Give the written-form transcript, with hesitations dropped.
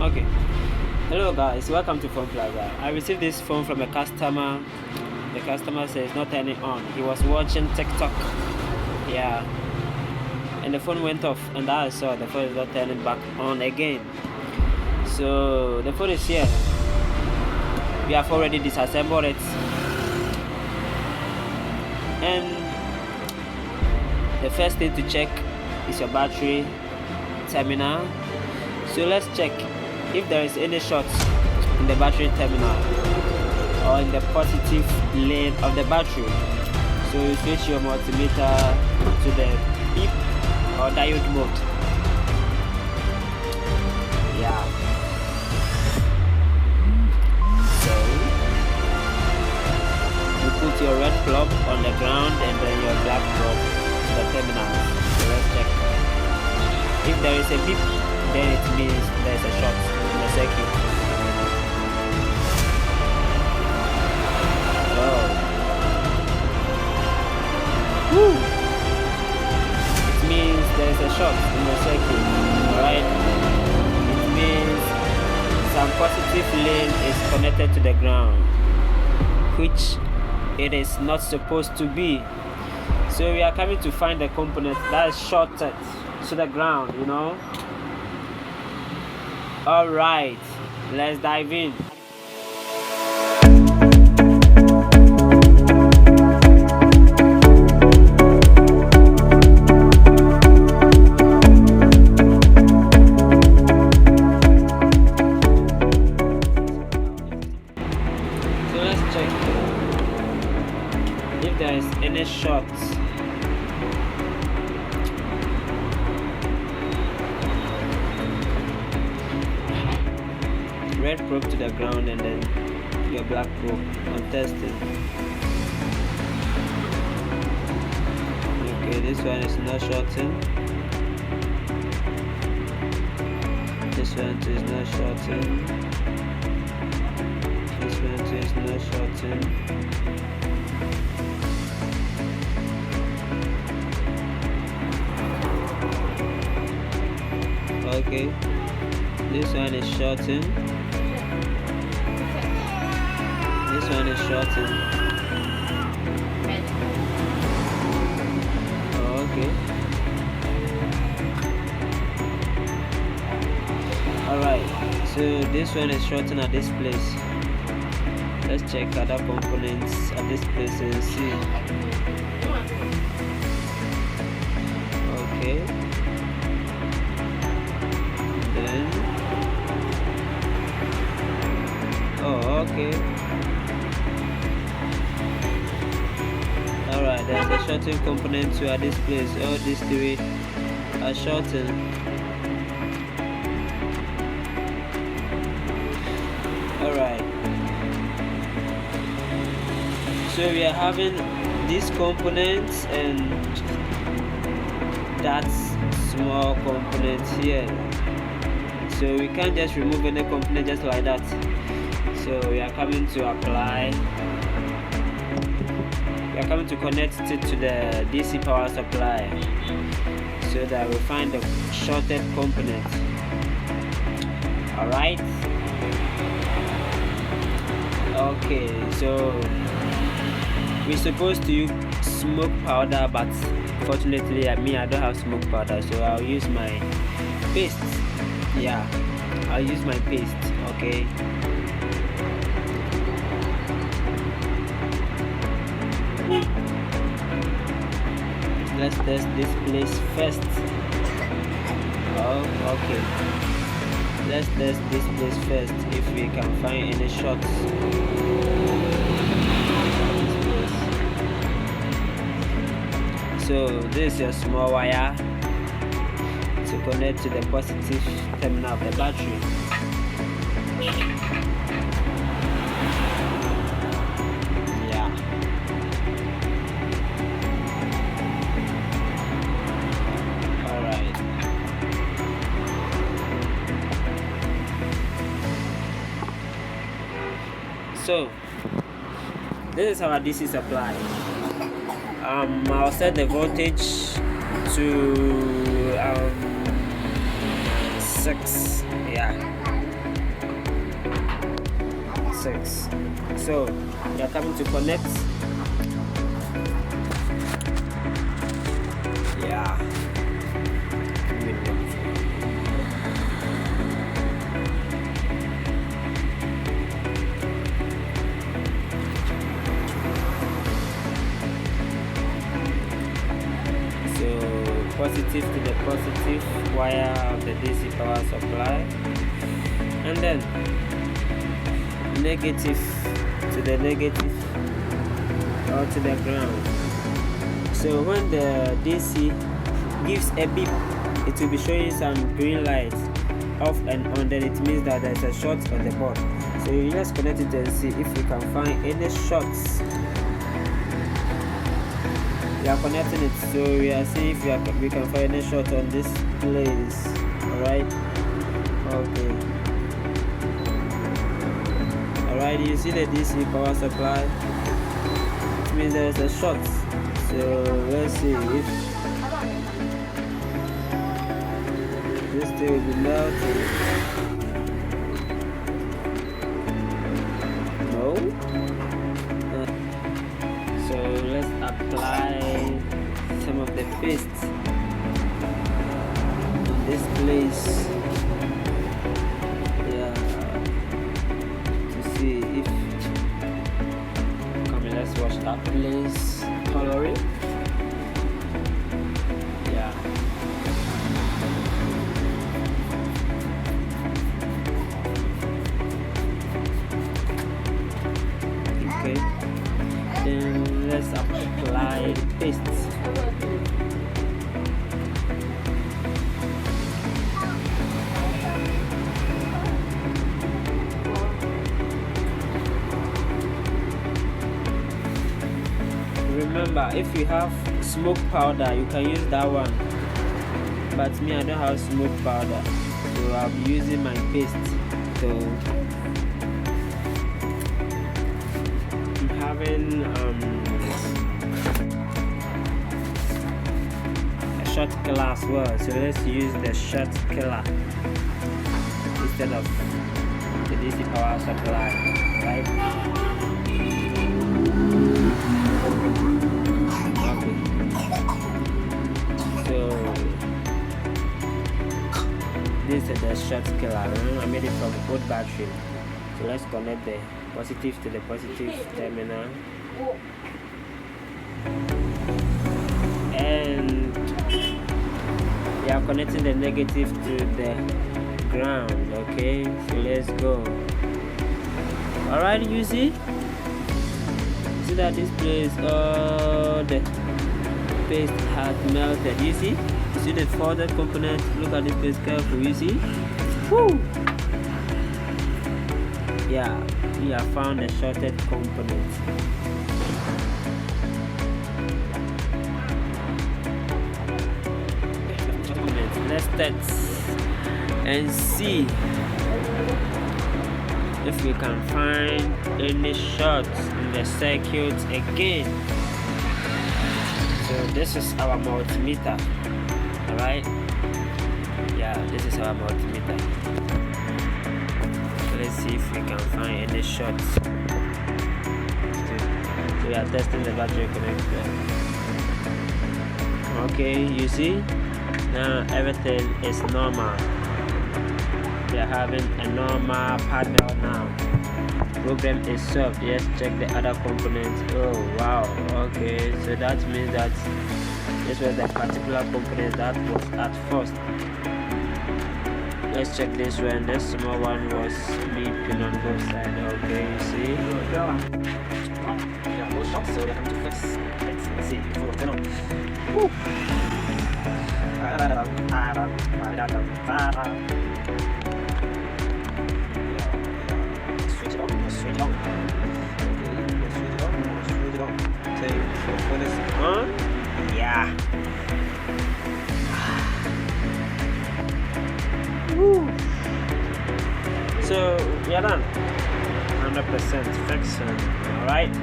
Okay. Hello guys, welcome to Phone Plaza. I received this phone from a customer. The customer says not turning on. He was watching TikTok. Yeah. And the phone went off, and I saw the phone is not turning back on again. So the phone is here. We have already disassembled it. And the first thing to check is your battery terminal. So let's check if there is any short in the battery terminal or in the positive lane of the battery. So you switch your multimeter to the beep or diode mode. Yeah. So you put your red plug on the ground and then your black plug to the terminal. So let's check. If there is a beep, then it means there is a short in the circuit. Oh. Woo. It means there is a short in the circuit. Alright. It means some positive lane is connected to the ground, which it is not supposed to be. So we are coming to find the component that is shorted to the ground, Alright, let's dive in. So let's check if there is any short. Red probe to the ground and then your black probe on testing. Okay, this one is not shorting. This one too is not shorting. This one too is not shorting. Okay, this one is shorting. This one is shorting. Oh, okay. Alright, so this one is shorting at this place. Let's check other components at this place and see. Okay. Then. Oh, okay. Alright, there's a shorting component to at this place. All these three are shorting. Alright. So we are having these components and that small component here. So we can't just remove any component just like that. So we are coming to apply. We are coming to connect it to the DC power supply so that we find the shorted component. Alright. Okay, so we're supposed to use smoke powder, but fortunately I don't have smoke powder, so I'll use my paste. Yeah, I'll use my paste. Okay. Let's test this place first. Oh, okay. Let's test this place first if we can find any shots. So this is your small wire to connect to the positive terminal of the battery. So this is our DC supply. I'll set the voltage to 6, yeah, 6. So we are coming to connect. Yeah. Positive to the positive wire of the DC power supply, and then negative to the negative or to the ground. So when the DC gives a beep, it will be showing some green light off and on, then it means that there's a short on the board. So you just connect it and see if you can find any shorts. We are connecting it, so we are seeing if we can find a short on this place. Alright, okay. Alright, you see the DC power supply, it means there is a short. So let's see if this thing will be melting. No. So let's apply some of the paste in this place, yeah, to see if, come on, let's wash that place thoroughly. Yeah, okay, then let's apply the paste. Remember, if you have smoke powder, you can use that one, but me, I don't have smoke powder, so I'll be using my paste. So I'm having a short killer as well, so let's use the short killer instead of the DC power supply, right? This is the short killer. I made it from old battery. So let's connect the positive to the positive terminal, and we are connecting the negative to the ground. Okay, so let's go. Alright, you see that this place, the paste has melted. You see the further component. Look at this place careful. You see? Woo! Yeah, we have found a shorted component. Let's test and see if we can find any shorts in the circuit again. So this is our multimeter. Alright, yeah, this is our multimeter. Let's see if we can find any shorts. So we are testing the battery connector. Okay, you see, now everything is normal. We are having a normal panel now. Problem is solved. Let's check the other components. Oh wow, okay, so that means that this was the particular component that was at first. Let's check this one. This small one was beeping on both sides. Okay, you see? So we have to fix. Let's see if we turn on. Switch it on. Switch it on. Okay, switch it on. Switch it on. Take when it's on. Yeah. Woo. So we are done. 100% fixing. Alright.